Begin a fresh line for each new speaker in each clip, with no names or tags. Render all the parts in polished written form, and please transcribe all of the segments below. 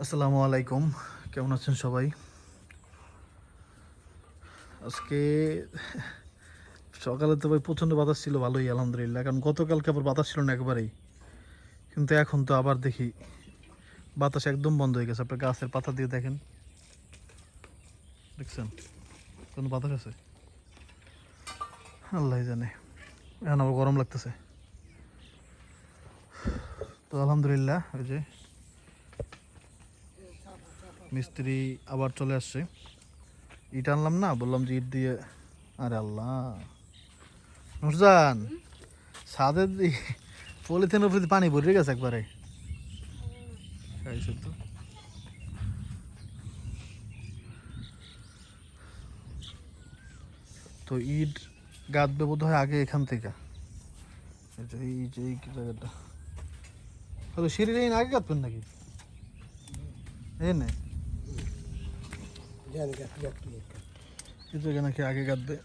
আসসালামু আলাইকুম, কেমন আছেন সবাই? আজকে সকালে তো ভাই প্রচণ্ড বাতাস ছিল, ভালোই আলহামদুলিল্লাহ। কারণ গতকালকে আবার বাতাস ছিল না একবারেই, কিন্তু এখন তো আবার দেখি বাতাস একদম বন্ধ হয়ে গেছে। আপনার গাছের পাতা দিয়ে দেখেন, দেখছেন কোনো বাতাস আছে? আল্লাহ জানে। এখন আবার গরম লাগতেছে। তো আলহামদুলিল্লাহ, ওই যে মিস্ত্রি আবার চলে আসছে। ইট আনলাম না, বললাম যে ইট দিয়ে। আরে আল্লাহ, নুরজান, ছাদের পলিথিনের উপরে পানি ভরে গেছে একবারে। খাইছে তো। তো ইট গাঁথবে বোধ হয় আগে এখান থেকে। এই জায়গাটা হয়তো সিঁড়ির এই আগে গাঁথবেন নাকি? এই নে কিন্তু নাকি আগে গাঁথবে।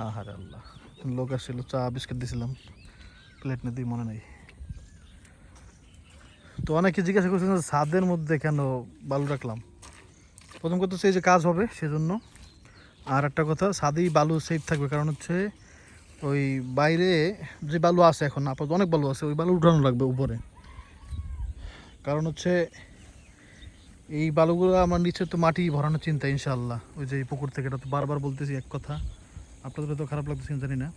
আহার আল্লাহ, লোক আসছিল, চা বিস্কুট দিয়েছিলাম, প্লেট নিয়ে দিই মনে নেই। তো অনেকে জিজ্ঞাসা করছিলেন ছাদের মধ্যে কেন বালু রাখলাম। প্রথম কথা হচ্ছে এই যে কাজ হবে সেজন্য। আর একটা কথা, ছাদেই বালু সেফ থাকবে, কারণ হচ্ছে ওই বাইরে যে বালু আছে এখন আপাতত অনেক বালু আছে, ওই বালু উঠানো লাগবে উপরে। কারণ হচ্ছে এই বালুগুলো আমার নিচে তো মাটি ভরানোর চিন্তা ইনশাআল্লাহ। ওই যে এই পুকুর থেকে, এটা তো বারবার বলতেছি এক কথা, আপনাদের তো খারাপ লাগতেছে জানি না।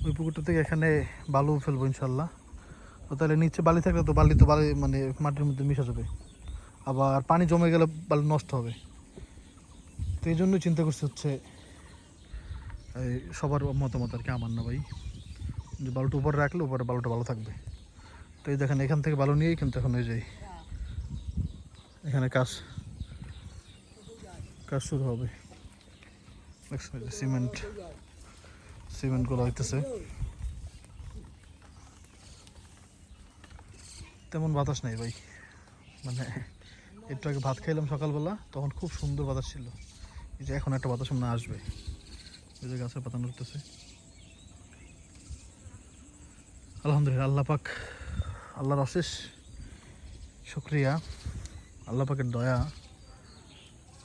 ওই পুকুরটা থেকে এখানে বালু ফেলবো ইনশাআল্লাহ। তো তাহলে নিচে বালি থাকলে তো বালি মানে মাটির মধ্যে মিশে যাবে, আবার পানি জমে গেলে বালু নষ্ট হবে। তো এই জন্যই চিন্তা করছি হচ্ছে এই সবার মতামত আর কি, আমার না ভাই, যে বালুটা উপরে রাখলে উপরে বালুটা ভালো থাকবে। তো এই দেখেন এখান থেকে বালু নিয়েই কিন্তু এখন ওই যে এখানে কাজ কাজ শুরু হবে। সিমেন্টগুলো হইতেছে। তেমন বাতাস নাই ভাই, মানে একটু আগে ভাত খাইলাম সকালবেলা, তখন খুব সুন্দর বাতাস ছিল। এই যে এখন একটা বাতাস মনে আসবে, এই যে গাছের পাতা নড়তেছে। আলহামদুলিল্লাহ, আল্লাহ পাক, আল্লাহর অশেষ শুক্রিয়া, আল্লাহ পাকের দয়া,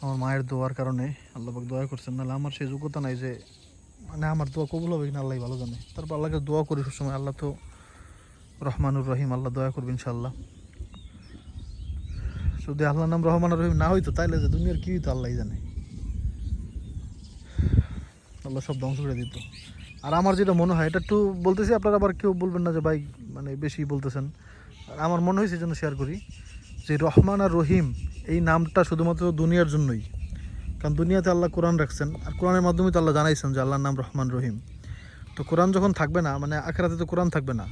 আমার মায়ের দোয়ার কারণে আল্লাহ পাক দয়া করছেন। নাহলে আমার সেই যোগ্যতা নাই যে মানে আমার দোয়া কবুল হবে কিনা আল্লাহ ভালো জানে। তারপর আল্লাহকে দোয়া করি সবসময়, আল্লাহ তো রহমানুর রহিম, আল্লাহ দয়া করবে ইনশাআল্লাহ। যদি আল্লাহর নাম রহমানুর রহিম না হইতো তাইলে যে দুনিয়ার কী হইতো আল্লাহ জানে, আল্লাহ সব ধ্বংস করে দিত। আর আমার যেটা মনে হয়, এটা একটু বলতেছি, আপনারা আবার কেউ বলবেন না যে ভাই মানে বেশি বলতেছেন। আর আমার মনে হয়েছে জন্য শেয়ার করি যে রহমান আর রহিম এই নামটা শুধুমাত্র দুনিয়ার জন্যই। কারণ দুনিয়াতে আল্লাহ কোরআন রাখছেন, আর কোরআনের মাধ্যমে তো আল্লাহ জানাইছেন যে আল্লাহর নাম রহমান রহিম। তো কোরআন যখন থাকবে না, মানে আখেরাতে তো কোরআন থাকবে না,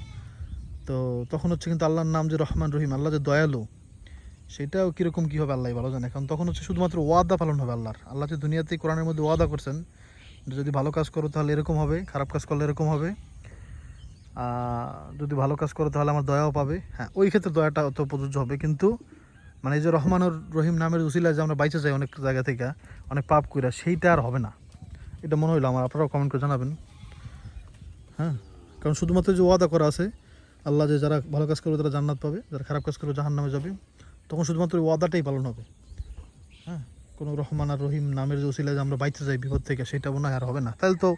তো তখন হচ্ছে কিন্তু আল্লাহর নাম যে রহমান রহিম, আল্লাহ যে দয়ালু, সেটাও কীরকম কী হবে আল্লাহ ভালো জানে। কারণ তখন হচ্ছে শুধুমাত্র ওয়াদা পালন হবে আল্লাহর। আল্লাহ যে দুনিয়াতেই কোরআনের মধ্যে ওয়াদা করছেন, যদি ভালো কাজ করো তাহলে এরকম হবে, খারাপ কাজ করলে এরকম হবে, যদি ভালো কাজ করো তাহলে আমার দয়াও পাবে। হ্যাঁ, ওই ক্ষেত্রে দয়াটা অত প্রযোজ্য হবে, কিন্তু মানে এই যে রহমানুর রহিম নামের উসিলায় যে আমরা বাইচে যাই অনেক জায়গা থেকে, অনেক পাপ কইরা, সেইটা আর হবে না। এটা মনে হইলো আমার, আপনারাও কমেন্ট করে জানাবেন। হ্যাঁ, কারণ শুধুমাত্র যে ওয়াদা করা আছে আল্লাহ যে যারা ভালো কাজ করবে তারা জান্নাত পাবে, যারা খারাপ কাজ করবে জাহান্নামে যাবে, তখন শুধুমাত্র ওই ওয়াদাটাই পালন হবে। হ্যাঁ, কোনো রহমান আর রহিম নামের যে উসিলায় যে আমরা বাইচে যাই বিপদ থেকে, সেটা মনে হয় আর হবে না। তাহলে তো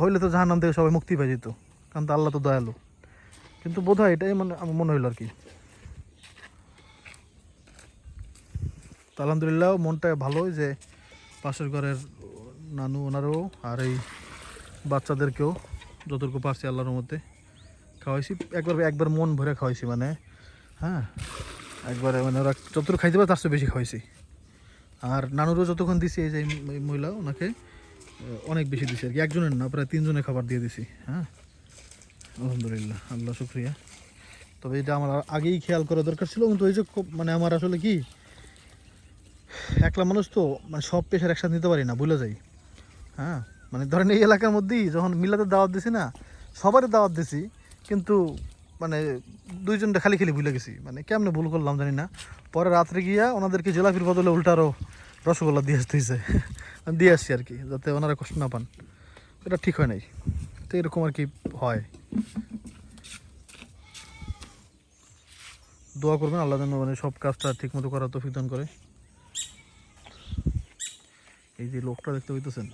হইলে তো জাহান্নাম থেকে সবাই মুক্তি পেয়ে যেত, কারণ তো আল্লাহ তো দয়ালু। কিন্তু বোধ হয় এটাই মানে আমার মনে হইলো আর কি। তো আলহামদুলিল্লাহ, মনটা ভালোই যে পাশের ঘরের নানু ওনারও আর এই বাচ্চাদেরকেও যতটুকু পারছি আল্লাহর মধ্যে খাওয়াইছি। একবার মন ভরে খাওয়াইছি, মানে হ্যাঁ, একবারে মানে ওরা যতটুকু খাইতে পারে তার চেয়ে বেশি খাওয়াইছি। আর নানুরও যতক্ষণ দিছি, এই যে এই মহিলা ওনাকে অনেক বেশি দিছি আর কি, একজনের না প্রায় 3 জনের খাবার দিয়ে দিছি। হ্যাঁ, আলহামদুলিল্লাহ, আল্লাহ শুক্রিয়া। তবে এটা আমার আগেই খেয়াল করা দরকার ছিল, কিন্তু ওই যে মানে আমার আসলে কি, একলা মানুষ তো, মানে সব পেশার একসাথে নিতে পারি না, ভুলে যাই। হ্যাঁ, মানে ধরেন এই এলাকার মধ্যেই যখন মিলাদের দাওয়াত দিছি না, সবারই দাওয়াত দিছি, কিন্তু মানে 2জনটা খালি খালি ভুলে গেছি, মানে কেমনে ভুল করলাম জানি না। পরে রাত্রে গিয়া ওনাদেরকে জিলাপির বদলে উল্টারও রসগোল্লা দিয়ে আসতে হয়েছে, দিয়ে আসছি আর কি, যাতে ওনারা কষ্ট না পান। এটা ঠিক হয় নাই, তো এরকম আর কি হয়। দোয়া করবেন আল্লাহ যেন মানে সব কাজটা ঠিক মতো করার তৌফিক দান করে। এই যে লোকটা দেখতে পাইতেছেন,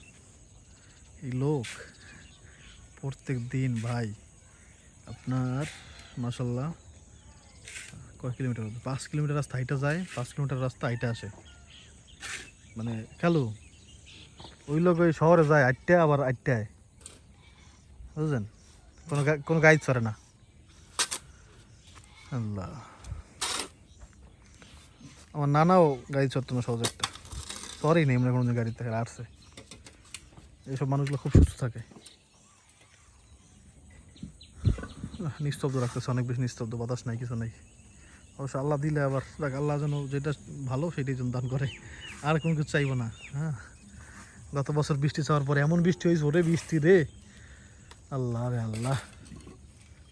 এই লোক প্রত্যেক দিন ভাই আপনার মাশাল্লাহ কয় কিলোমিটার, 5 কিলোমিটার রাস্তা হাইটা যায়, 5 কিলোমিটার রাস্তা হাইটা আসে। মানে খেলো ওই লোক ওই শহরে যায় 8টায় আবার 8টায়, বুঝলেন, কোনো গাইড চড়ে না। আল্লাহ, আমার নানাও গাড়ি চড়তো না সহজ একটা, সরেই নেই, এমনি কোনো গাড়িতে আসছে। এইসব মানুষগুলো খুব সুস্থ থাকে। নিস্তব্ধ রাখতেছে, অনেক বেশি নিস্তব্ধ, বাতাস নাই, কিছু নাই। অবশ্য আল্লাহ দিলে আবার দেখ, আল্লাহ যেন যেটা ভালো সেটাই যেন দান করে, আর কোনো কিছু চাইবো না। হ্যাঁ, গত বছর বৃষ্টি চাওয়ার পরে এমন বৃষ্টি হয়েছে, ওরে বৃষ্টি রে আল্লাহ রে আল্লাহ।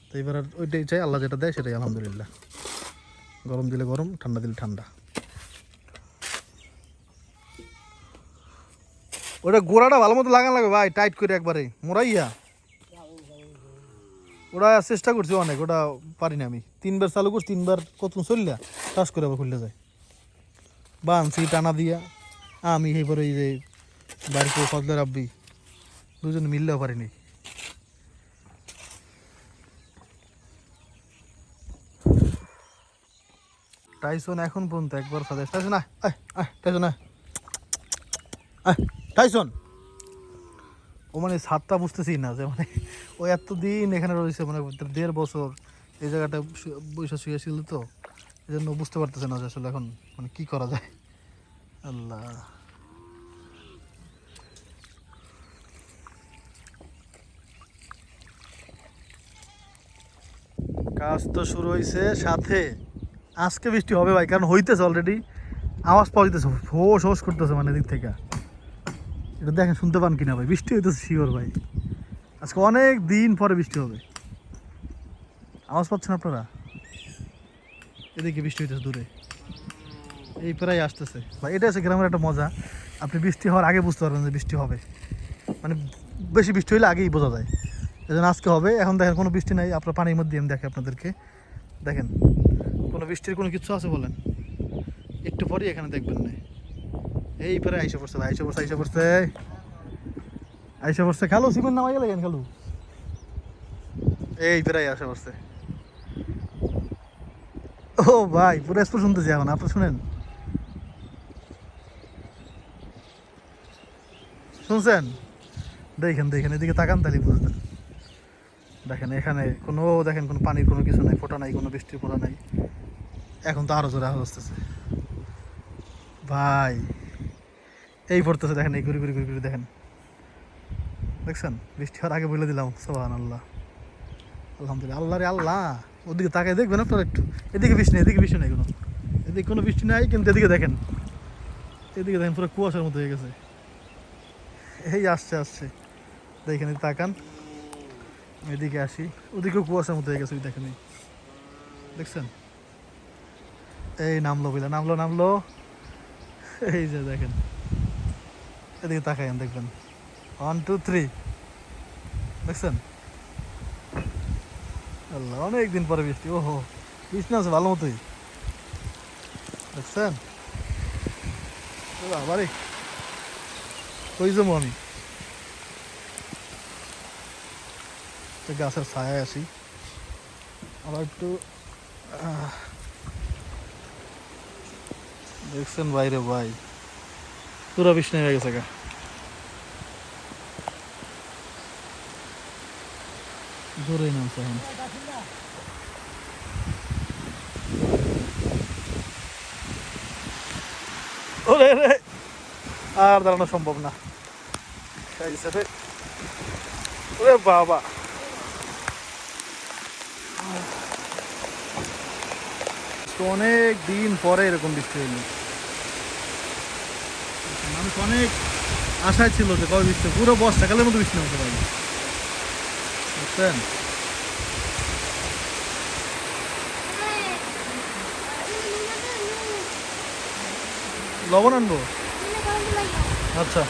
তো এবার আর ওইটাই চাই, আল্লাহ যেটা দেয় সেটাই আলহামদুলিল্লাহ। গরম দিলে গরম, ঠান্ডা দিলে ঠান্ডা। ওটা গোড়াটা ভালো মতো লাগান লাগবে ভাই, টাইট করে একবারে মোড়াইয়া। ওটা চেষ্টা করছি অনেক, ওটা পারি না আমি। 3বার চালু করছি, 3বার কত চললা টাচ করে আবার খুললে যায়। বানছি টানা দিয়া আমি এইবারে এই যে বাড়িতে ফজলের আব্বি দুজন মিললেও পারিনি। টাইসন এখন পর্যন্ত একবার সাথে টাইসন টাইসন টাইসন ও মানে ছাদটা বুঝতেছি না, যে মানে ও এতদিন এখানে রয়েছে, মানে 1.5 বছর এই জায়গাটা বৈশা শুয়েছিল, তো এই জন্য বুঝতে পারতেছে না যে আসলে এখন মানে কি করা যায়। আল্লাহ, কাজ তো শুরু হয়েছে, সাথে আজকে বৃষ্টি হবে ভাই, কারণ হইতেছে অলরেডি, আওয়াজ পাওয়া যেতেছে, হোস হোস করতেছে মানে দিক থেকে। এটা দেখেন, শুনতে পান কিনা ভাই, বৃষ্টি হইতেছে শিওর ভাই, আজকে অনেক দিন পরে বৃষ্টি হবে। আওয়াজ পাচ্ছেন আপনারা? এদিকে বৃষ্টি হইতেছে দূরে, এই প্রায় আসতেছে ভাই। এটা হচ্ছে গ্রামের একটা মজা, আপনি বৃষ্টি হওয়ার আগে বুঝতে পারবেন যে বৃষ্টি হবে, মানে বেশি বৃষ্টি হইলে আগেই বোঝা যায়। এই জন্য আজকে হবে। এখন দেখেন কোনো বৃষ্টি নাই, আপনার পানির মধ্যে আমি দেখে আপনাদেরকে দেখেন, কোনো বৃষ্টির কোনো কিছু আছে বলেন? একটু পরেই এখানে দেখবেন না, এই পরে আইসা পড়ছে ভাই, আইসা পড়ছে, আইসা পড়ছে, আইসা পড়ছে। খালু সিমেন্ট নামাই গেলে কেন খালু? এই প্রায় আসা পড়ছে। ও ভাই, পুরো স্পষ্ট শুনতেছি এখন, আপনি শুনেন, শুনছেন? দেখেন দেখেন, এদিকে তাকান তাহলে বুঝবেন। দেখেন এখানে কোনো, দেখেন কোনো পানির কোনো কিছু নাই, ফোটা নাই, কোনো বৃষ্টির ফোটা নাই। এখন তো আরো জোরে আওয়াজ আসতেছে ভাই, এই পড়তেছে দেখেন, এই ঘুরি ঘুরি ঘুরি ঘুরি দেখেন, দেখছেন? বৃষ্টি হওয়ার আগে বলে দিলাম সুবহানাল্লাহ, আলহামদুলিল্লাহ। আল্লাহ রে আল্লাহ, ওদিকে তাকায় দেখবেন আপনারা একটু, এদিকে বৃষ্টি নেই, এদিকে বৃষ্টি নেই কোনো, এদিকে কোনো বৃষ্টি নাই, কিন্তু এদিকে দেখেন, এদিকে দেখেন পুরো কুয়াশার মতো হয়ে গেছে। এই আসছে আসছে, দেখেন তাকান, এদিকে আসি, ওদিকেও কুয়াশার মতো হয়ে গেছে, ওই দেখেন, দেখছেন? এই নামলো বুঝলা, নামলো নামলো, এই যে দেখেন, এদিকে তাকাইন দেখবেন, 1 2 3, দেখছেন? আল্লাহ, অনেকদিন পরে বৃষ্টি, ওহো বৃষ্টি আছে ভালো মতোই, দেখছেন? আবারই কই যাবো আমি, গাছের ছায়ায় আসি, আবার একটু দেখছেন বাইরে ভাই, পুরো বৃষ্টি হয়ে গেছে গা, জোরেই নামছে এখন। ওরে রে, আর দাঁড়ানো সম্ভব না, ওরে বাবা, অনেক দিন পরে এরকম বৃষ্টি হয়নি, মানুষ অনেক আশায় ছিল যে কবে বৃষ্টি, পুরো বর্ষাকালের মতো বৃষ্টি হতে পারে, বুঝছেন? লবণ আনবো, আচ্ছা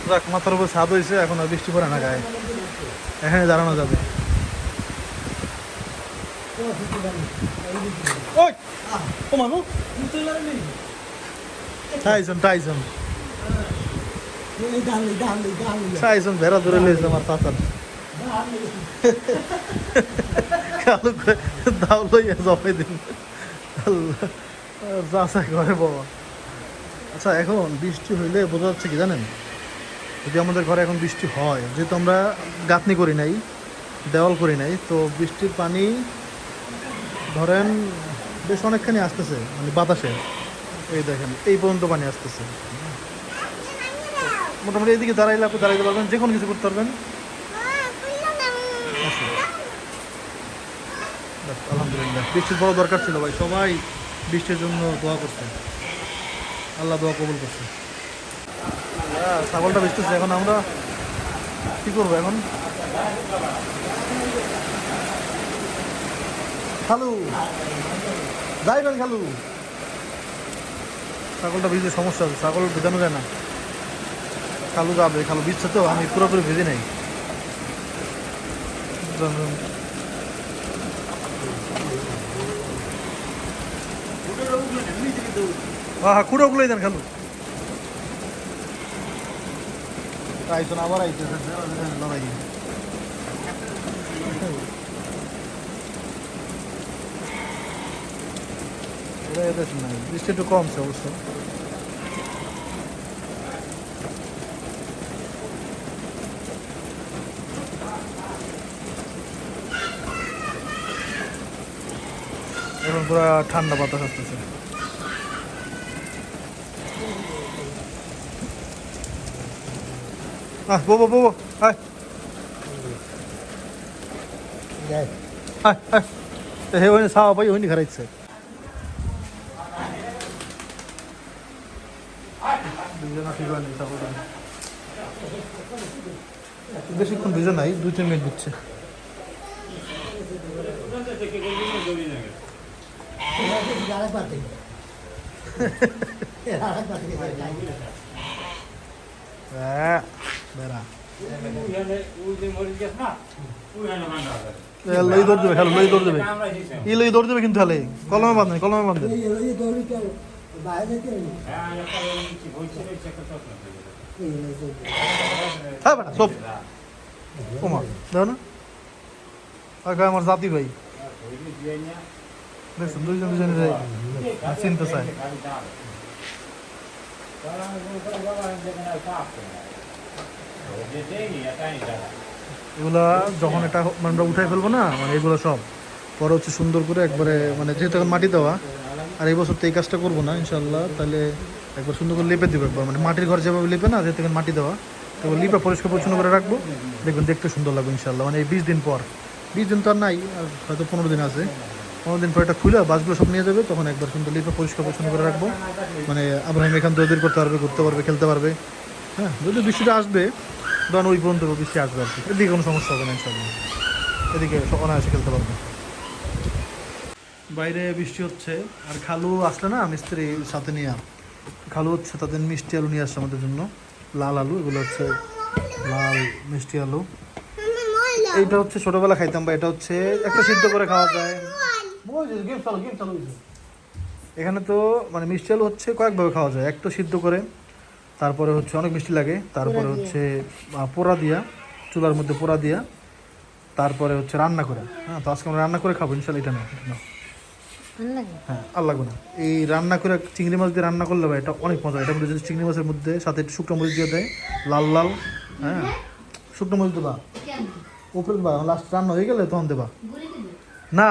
যাক, মাথার উপর ছাদ হয়েছে, এখন আর বৃষ্টি পড়ে না গায়ে, এখানে দাঁড়ানো যাবে। ওই ও মানু টাইজন ভেড়া ধরে লেছে আমার চাচার কালু দাও লইয়া জমে দিন চাচা ঘরে বাবা। আচ্ছা এখন বৃষ্টি হইলে বোঝা যাচ্ছে কি জানেন, যদি আমাদের ঘরে এখন বৃষ্টি হয়, যেহেতু আমরা গাঁথনি করি নাই, দেওয়াল করি নাই, তো বৃষ্টির পানি ধরেন বেশ অনেকখানি আসতেছে, মানে বাতাসে এই দেখেন এই পর্যন্ত পানি আসতেছে। মোটামুটি এইদিকে দাঁড়াইলে আপনি দাঁড়াইতে পারবেন, যে কোনো কিছু করতে পারবেন। আলহামদুলিল্লাহ, বৃষ্টির বড় দরকার ছিল ভাই, সবাই বৃষ্টির জন্য দোয়া করছে, আল্লাহ দোয়া কবুল করছে। ছাগলটা বেচতেছে, এখন আমরা কি করবো এখন? খালু যাইবেন খালু, ছাগলটা ভিজে সমস্যা আছে, ছাগল ভেজানো যায় না। খালু যাবে, খালু ভিজছে তো, আমি পুরোপুরি ভেজে নাই। হ্যাঁ কুড়ো গুলোই দেন খালু। আইসন আবার আইতেছে লড়াই। বৃষ্টি একটু কমছে অবশ্য। এখন পুরো ঠান্ডা বাতাস আসতেছে। বো বো হাই হে ওই সাওয়া ভাই ওই খারাইছে। বেশিক্ষণ ভিজে নাই, 2-3 মিনিট দিচ্ছে। লই দৌড় দেবে, খেলো লই দৌড় দেবে, ই লই দৌড় দেবে কিন্তু হেলে কলমে বাঁধ নেই, কলমে বাঁধ নেই। হ্যাঁ বেটা সব ওমা দেখো না, আমার জাতি ভাই দেখছেন, দুইজন দুজনের চিনতে চায়। এগুলা যখন এটা মানে আমরা উঠাই ফেলবো না, মানে এগুলো সব পরে হচ্ছে সুন্দর করে একবারে, মানে যেহেতু এখন মাটি দেওয়া, আর এই বছর তো এই কাজটা করবো না ইনশাল্লাহ, তাহলে একবার সুন্দর করে লেপে দেবো একবার, মানে মাটির ঘর যেভাবে লেপে না, যেহেতু মাটি দেওয়া, তারপর লিপা পরিষ্কার পরিচ্ছন্ন করে রাখবো, দেখবেন দেখতে সুন্দর লাগবে ইনশাল্লাহ। মানে এই 20 দিন পর, 20 দিন তো আর নাই, আর হয়তো 15 দিন আছে, 15 দিন পর এটা খুলে বাসগুলো সব নিয়ে যাবে, তখন একবার সুন্দর লিপা পরিষ্কার পরিচ্ছন্ন করে রাখবো। মানে আব্রাহিম এখান দৌড় করতে পারবে, ঘুরতে পারবে, খেলতে পারবে। হ্যাঁ যদি বৃষ্টিটা আসবে ধরুন ওই পর্যন্ত বৃষ্টি আসবে আর কি, এদিকে কোনো সমস্যা হবে না ইনশাল্লাহ, এদিকে অনায়াসে খেলতে পারবে। বাইরে বৃষ্টি হচ্ছে, আর খালু আসলে না মিস্ত্রি সাথে নিয়ে, খালু হচ্ছে তাদের মিষ্টি আলু নিয়ে আসছে আমাদের জন্য, লাল আলু, এগুলো হচ্ছে লাল মিষ্টি আলু। এইটা হচ্ছে ছোটবেলা খাইতাম, বা এটা হচ্ছে একটা সিদ্ধ করে খাওয়া যায়। এখানে তো মানে মিষ্টি আলু হচ্ছে কয়েকভাবে খাওয়া যায়, একটা সিদ্ধ করে, তারপরে হচ্ছে অনেক মিষ্টি লাগে, তারপরে হচ্ছে পোড়া দিয়া, চুলার মধ্যে পোড়া দিয়া, তারপরে হচ্ছে রান্না করে। হ্যাঁ তো আজকে আমরা রান্না করে খাবো ইনশাল্লাহ। এটা না হ্যাঁ আর লাগবে না, এই রান্না করে চিংড়ি মাছ দিয়ে রান্না করলে ভাই এটা অনেক মজা। এটার মধ্যে যদি চিংড়ি মাছের মধ্যে সাথে একটু শুকনো মরিচ দিয়ে দেয়, লাল লাল, হ্যাঁ শুকনো মরিচ দেবা উপরে দেবা, লাস্ট রান্না হয়ে গেলে তখন দেবা না,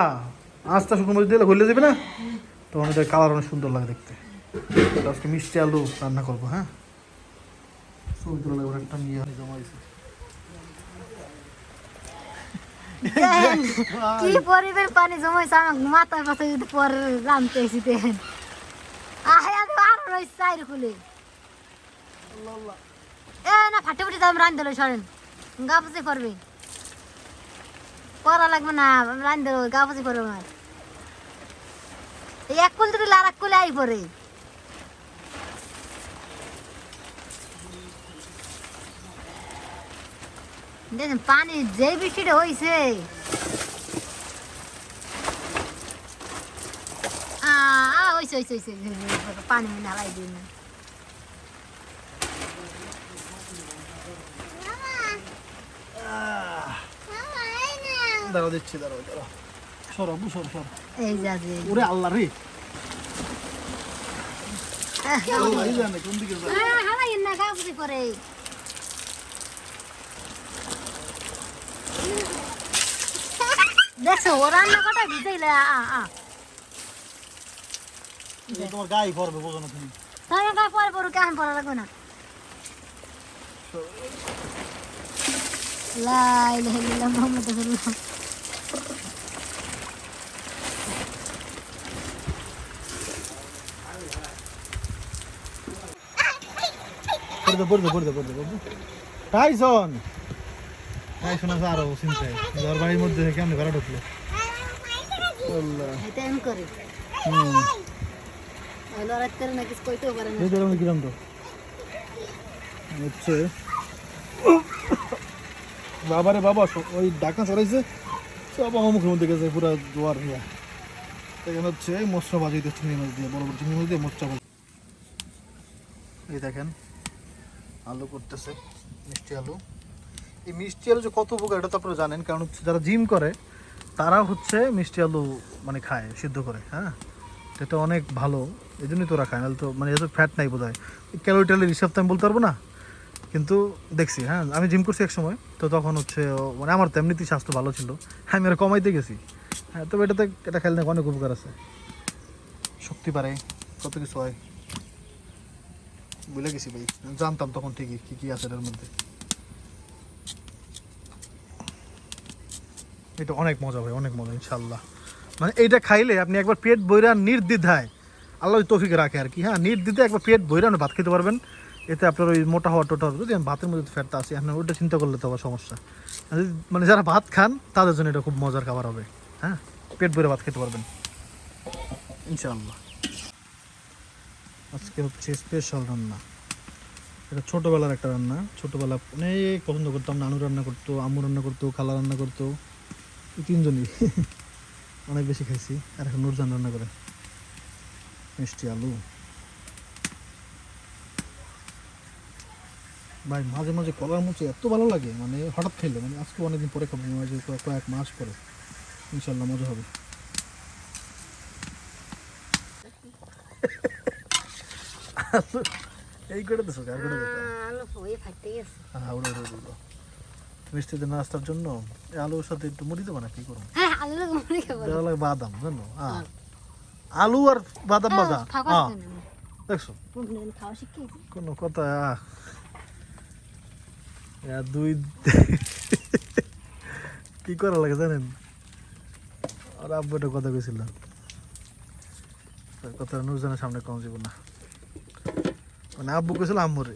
আস্তা শুকনো মরিচ দিলে গলে দেবে না, তখন এটা কালার অনেক সুন্দর লাগে দেখতে। আজকে মিষ্টি আলু রান্না করবো। হ্যাঁ একটা নিয়ে জমা দিয়েছে।
কি পরিবের পানি জমাইছে আমার মাথায় পাশে, যদি পরে রামতে এসি দেন আহে আমি আরো রয়েছে চাইরে খুলে এ না ফাটে ফুটে যাবে, রান দিল সরেন গা পুষে করবে, করা লাগবে না, রান দিল গা পুষে করবে আমার। এই এক কুল থেকে আর এক কুলে আই পরে দেখেন পানি যে বৃষ্টিটা হয়েছে পানি নালাই দিন
দাঁড়াও দিচ্ছি, দাঁড়াও দাঁড়াও, সর আব্বু সর সর।
এই যা যে
ওরে আল্লাহ রে, আল্লাহ, এই জানে কোন দিকে যায়।
হালাই না গাবুজি করে দেখছো ও রান্না কটা ভিজাইলে
এই যে তোমার গায়ে পড়বে, বোঝো না তুমি।
তাই গায়ে পরে পরে কেমন পড়া লাগবে না লা ইলাহা ইল্লাল্লাহ মুহাম্মাদুর রাসূলুল্লাহ
পড়তে টাইসন, টাইসন আছে আরো চিন্তায়, ঘর বাড়ির মধ্যে কেমন ঘরে ঢুকলো। আল্লাহ,
এটা এম করে লড়াই করে না কিছু কইতেও পারে না
কিরম তো হচ্ছে বাবারে বাবা, ওই ডাকা চড়াইছে সব আমার মুখের মধ্যে গেছে পুরো জোয়ার নিয়ে। এখানে হচ্ছে মশলা বাজিতে চিংড়ি মাছ দিয়ে, বড় বড় চিংড়ি মাছ দিয়ে মশলা বাজি। এই দেখেন আলু করতেছে, মিষ্টি আলু। এই মিষ্টি আলু যে কত উপকার এটা তো আপনারা জানেন, কারণ হচ্ছে যারা জিম করে তারা হচ্ছে মিষ্টি আলু মানে খায় সিদ্ধ করে। হ্যাঁ, এটা অনেক ভালো, এই জন্যই তোরা খায়, নাহলে তো মানে এত ফ্যাট নাই বোধ হয়। ক্যালোরি ট্যালোরি হিসাব তো আমি বলতে পারবো না, কিন্তু দেখছি। হ্যাঁ, আমি জিম করছি এক সময়, তো তখন হচ্ছে মানে আমার তো এমনিতেই স্বাস্থ্য ভালো ছিল, আমি আর কমাইতে গেছি। হ্যাঁ, তবে এটাতে এটা খেলে অনেক উপকার আছে, শক্তি বাড়ে, কত কিছু হয়, বুঝলে গেছি ভাই। জানতাম তখন ঠিকই কী কী আছে এটার মধ্যে। এটা অনেক মজা ভাই, অনেক মজা ইনশাল্লাহ। মানে এইটা খাইলে আপনি একবার পেট বইরা নির্দ্বিধায়, আল্লাহ তৌফিক রাখে আর কি, হ্যাঁ, নির্দ্বিধায় একবার পেট বইরা আপনি ভাত খেতে পারবেন। এতে আপনার ওই মোটা হওয়া টোটা যদি ভাতের মধ্যে ফ্যাটটা আসে, আপনার ওইটা চিন্তা করলে তো আবার সমস্যা। মানে যারা ভাত খান তাদের জন্য এটা খুব মজার খাবার হবে। হ্যাঁ, পেট ভরে ভাত খেতে পারবেন ইনশাআল্লাহ। আজকে হচ্ছে স্পেশাল রান্না, এটা ছোটোবেলার একটা রান্না। ছোটোবেলা অনেক পছন্দ করতাম, নানু রান্না করতো, আম্মু রান্না করতো, খালা রান্না করতো, এই তিনজনই অনেক বেশি খাইছি। আর এখন নুরজান রান্না করে মিষ্টি আলু। ভাই মাঝে মাঝে কলার মুচি এত ভালো লাগে, মানে হঠাৎ খেলে, মানে আজকে অনেকদিন পরে খাবো, মাঝে কয়েক মাস পরে, ইনশাল্লাহ মজা হবে। এই করে দিছো, আর করে দিতো
আলু হয়ে ফাটতে গেছে
হ্যাঁ, ওটা দিল মিষ্টিতে নাস্তার জন্য। এই আলুর সাথে একটু মুড়ি দেবো না, কি করবো,
হ্যাঁ আলু মুড়ি খাবো
দেওয়া লাগে বাদাম, জানো। হ্যাঁ, আলু আর বাদাম ভাজা, হ্যাঁ দেখছো
খাওয়া শিখেছি
কোনো কথা। দুই কি করা লাগে জানেন, আর আব্বু একটা কথা কইছিল, কথা নুরজানের সামনে কম যাব না, মানে আব্বু কইছিল আম্মুরে,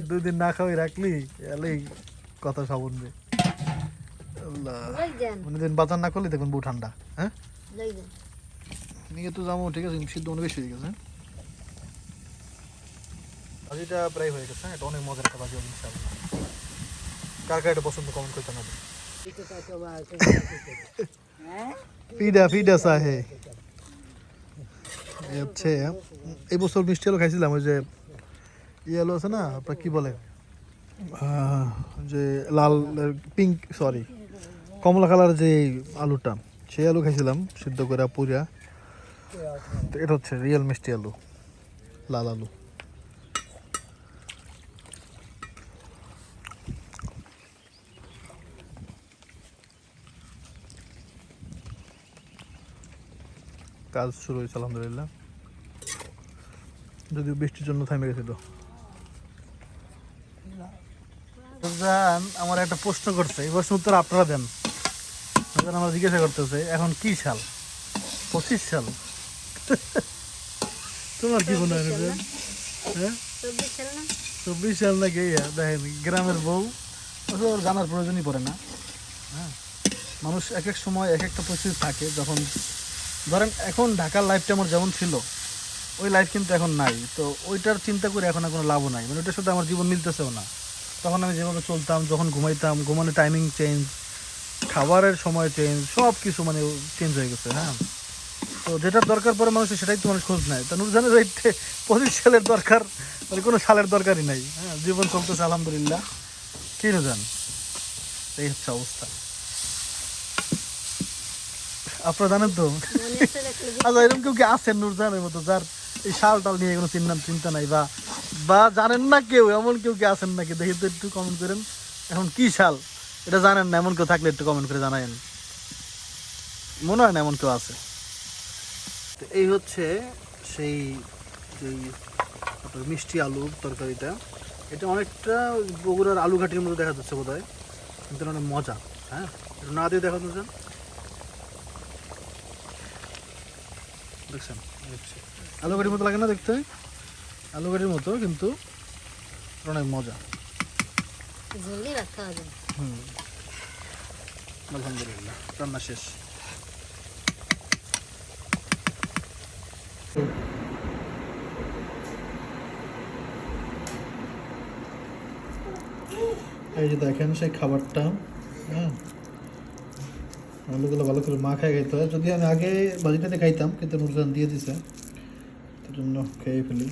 দুই দিন না খাওয়াই রাখলি এলেই কথা সাবনবে। আল্লাহ, মানে দিন বাজার না করলে দেখুন বউ ঠান্ডা। হ্যাঁ, নিয়ে তো যাবো, ঠিক আছে, সিদ্ধ মনে বেশি হয়ে গেছে। ভাজিটা প্রায় হয়ে গেছে, এটা অনেক মজার একটা ভাজি হবে ইনশাআল্লাহ। কার কার এটা পছন্দ কমেন্ট করতে হবে। ফিডা ফিডা সাহে হচ্ছে এই বছর মিষ্টি আলু খাইছিলাম, ওই যে ইয়ে আলু আছে না আপনার কি বলে, যে লাল পিঙ্ক, সরি কমলা কালার যে আলুটা, সেই আলু খাইছিলাম সিদ্ধ করে পুরিয়া। তো এটা হচ্ছে রিয়েল মিষ্টি আলু, লাল আলু। কাজ শুরু হয়েছে আলহামদুলিল্লাহ, যদিও বৃষ্টির জন্য থেমে গেছিল। আমার একটা প্রশ্ন করছে, এই প্রশ্ন উত্তর আপনারা দেন। আমার জিজ্ঞাসা করতেছে এখন কি সাল, 25 সাল, তোমার কি মনে হয়? হ্যাঁ 24 সাল নাকি? দেখেন গ্রামের বউ, ওর জানার প্রয়োজনই পড়ে না। হ্যাঁ, মানুষ এক এক সময় এক একটা পরিস্থিতি থাকে, যখন ধরেন এখন ঢাকার লাইফটা আমার যেমন ছিল ওই লাইফ কিন্তু এখন নাই, তো ওইটার চিন্তা করে এখন আর কোনো লাভও নাই, মানে ওইটার সাথে আমার জীবন মিলতেছেও না। তখন আমি যেভাবে চলতাম, যখন ঘুমাইতাম, ঘুমানোর টাইমিং চেঞ্জ, খাবারের সময় চেঞ্জ, সব কিছু মানে চেঞ্জ হয়ে গেছে। হ্যাঁ, তো যেটার দরকার পরে মানুষের সেটাই তো মানুষ খোঁজ নেয়। তা নুরজানের ওই 25 সালের দরকার, মানে কোনো সালের দরকারই নাই। হ্যাঁ, জীবন চলতেছে আলহামদুলিল্লাহ। কি নুরজান, এই হচ্ছে অবস্থা। আপনারা জানেন তো। আচ্ছা, এরকম কেউ কি আছেন নুরজানের মতো যার এই শাল টাল নিয়ে কোনো চিন্তা নাই, বা বা জানেন না কেউ, এমন কেউ কি আছেন নাকি? দেখি তো, একটু কমেন্ট করেন। এখন কি শাল এটা জানেন না এমন কেউ থাকলে একটু কমেন্ট করে জানায়েন। মনে হয় না এমন কেউ আছে। তো এই হচ্ছে সেই যেই আপনার মিষ্টি আলুর তরকারিটা। এটা অনেকটা বগুড়ার আলু ঘাটির মতো দেখা যাচ্ছে বোধ হয়, কিন্তু অনেক মজা। হ্যাঁ, একটু না দিয়ে দেখা যাচ্ছে, দেখছেন আলু ঘাটির মতো লাগে না দেখতে? আলু ঘাটির মতো, কিন্তু অনেক মজা। আলহামদুলিল্লাহ, রান্না শেষ। এই যে দেখেন সেই খাবারটা, হ্যাঁ, আলুগুলো ভালো করে মাখায় খাইতে হয়। যদি আমি আগে বাজিটাতে খাইতাম, কিন্তু নুরজান দিয়ে দিছে, তার জন্য খেয়ে ফেলি।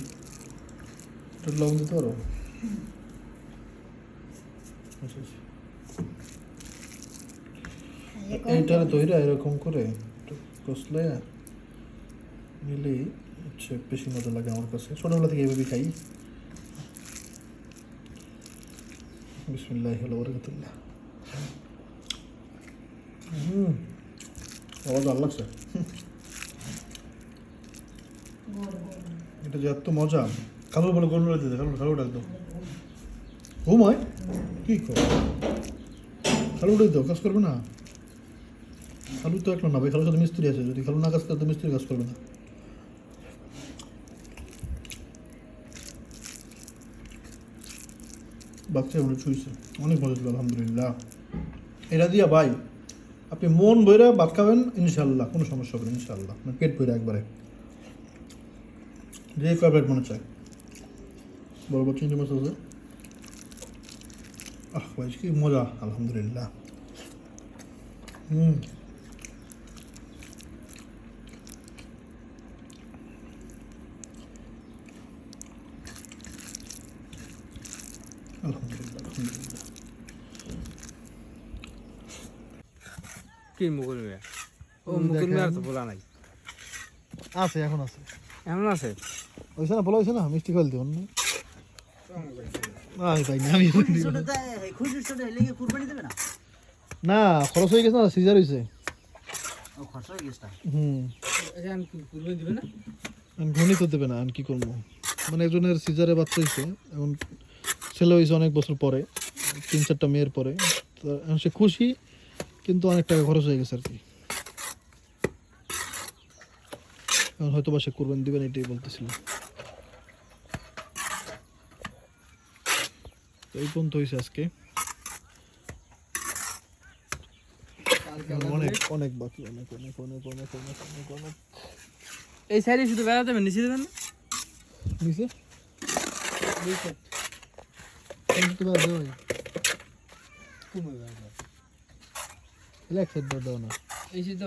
একটু লবণ দিতে পারো? এইটার দইরা এরকম করে একটু কষলে নিলেই হচ্ছে বেশি মজা লাগে আমার কাছে। ছোটোবেলা থেকে এইভাবে খাই। বিসমিল্লাহি ওয়া বারাকাতুল্লাহ। আওয়াজ ভালো লাগছে। এটা যে এত মজা। কালো বলে গরু দিতে, কালোটা একদম ঘুমায়। কি কর, কালোটাই দাও, কাজ করবে না। খালু তো একটা না ভাই, খালুর সাথে মিস্ত্রি আছে, যদি খালু না কাজ করে তো মিস্ত্রি কাজ করবে না। বাচ্চা এগুলো ছুঁইছে, অনেক মজা ছিল আলহামদুলিল্লাহ। এটা দিয়া ভাই আপনি মন ভরে ভাত খাবেন ইনশাল্লাহ, কোনো সমস্যা হবে না ইনশাল্লাহ। মানে পেট ভরে একবারে, যে ফেভারিট মনে চায়। বড় বড় চিংড়ি মাছ আছে। ভাই কি মজা আলহামদুলিল্লাহ। আলহামদুলিল্লাহ আলহামদুলিল্লাহ।
কি মুকুল মিয়া? ও মুকুল মিয়ার তো বলা নাই।
আছে, এখন আছে,
এমন আছে
ওইছে না, বলা হয়েছে না, মিষ্টি ফেল দিবেন না। ভাই না, আমি না, খরচ হয়ে গেছে না, সিজার হয়েছে। ঘনি তো দেবে না, আমি কি করবো। মানে একজনের সিজারে বাচ্চা হয়েছে, এখন ছেলে হয়েছে অনেক বছর পরে, 3-4টা মেয়ের পরে। তো এখন সে খুশি, কিন্তু অনেক টাকা খরচ হয়ে গেছে আর কি। এখন হয়তো বা সে কোরবানি দিবেন, এটাই বলতেছিল। এই পর্যন্ত হয়েছে আজকে, অনেক অনেক বাকি, অনেক অনেক অনেক অনেক অনেক অনেক অনেক।
এই সাইডে শুধু বেড়াতে হবে, নিচে দেবেন না
নিচে
এই শীত